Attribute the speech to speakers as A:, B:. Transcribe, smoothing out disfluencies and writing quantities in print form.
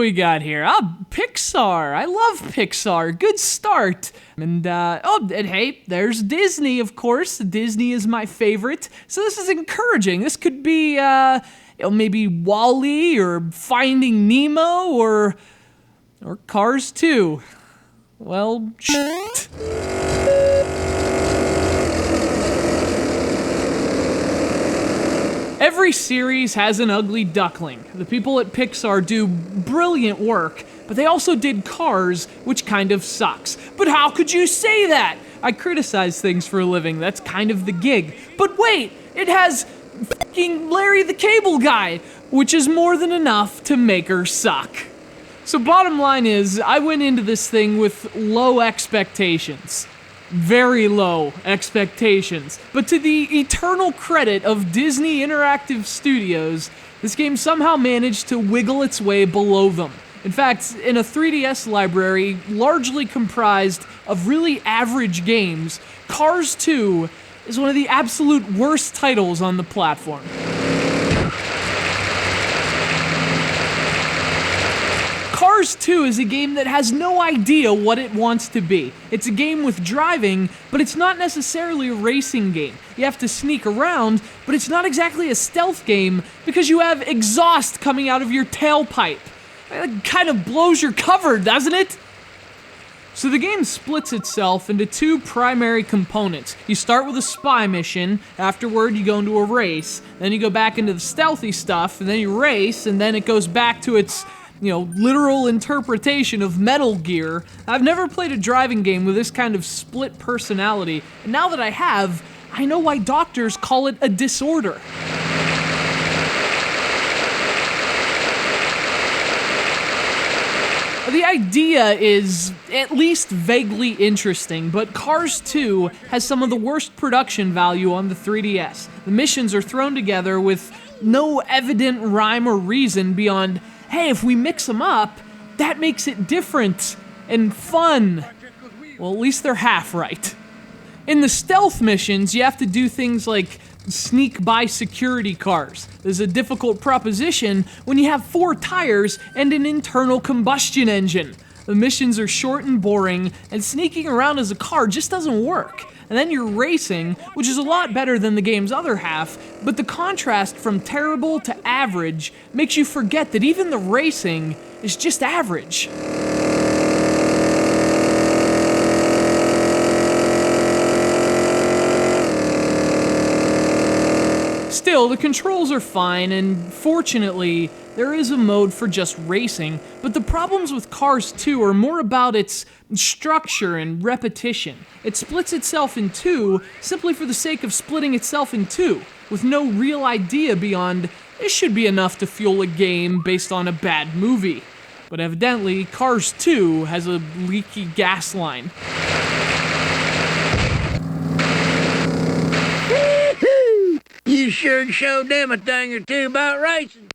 A: do we got here? Pixar. I love Pixar. Good start. And hey, there's Disney, of course. Disney is my favorite. So this is encouraging. This could be, maybe WALL-E or Finding Nemo or Cars 2. Well, shit. Every series has an ugly duckling. The people at Pixar do brilliant work, but they also did Cars, which kind of sucks. But how could you say that? I criticize things for a living, that's kind of the gig. But wait, it has fucking Larry the Cable Guy, which is more than enough to make her suck. So bottom line is, I went into this thing with low expectations. Very low expectations. But to the eternal credit of Disney Interactive Studios, this game somehow managed to wiggle its way below them. In fact, in a 3DS library largely comprised of really average games, Cars 2 is one of the absolute worst titles on the platform. Cars 2 is a game that has no idea what it wants to be. It's a game with driving, but it's not necessarily a racing game. You have to sneak around, but it's not exactly a stealth game because you have exhaust coming out of your tailpipe. It kind of blows your cover, doesn't it? So the game splits itself into two primary components. You start with a spy mission, afterward you go into a race, then you go back into the stealthy stuff, and then you race, and then it goes back to its literal interpretation of Metal Gear. I've never played a driving game with this kind of split personality, and now that I have, I know why doctors call it a disorder. The idea is at least vaguely interesting, but Cars 2 has some of the worst production value on the 3DS. The missions are thrown together with no evident rhyme or reason beyond, hey, if we mix them up, that makes it different and fun. Well, at least they're half right. In the stealth missions, you have to do things like sneak by security cars. This is a difficult proposition when you have 4 tires and an internal combustion engine. The missions are short and boring, and sneaking around as a car just doesn't work. And then you're racing, which is a lot better than the game's other half, but the contrast from terrible to average makes you forget that even the racing is just average. Still, the controls are fine, and fortunately, there is a mode for just racing, but the problems with Cars 2 are more about its structure and repetition. It splits itself in two simply for the sake of splitting itself in two, with no real idea beyond, this should be enough to fuel a game based on a bad movie. But evidently, Cars 2 has a leaky gas line.
B: You sure showed them a thing or two about racing.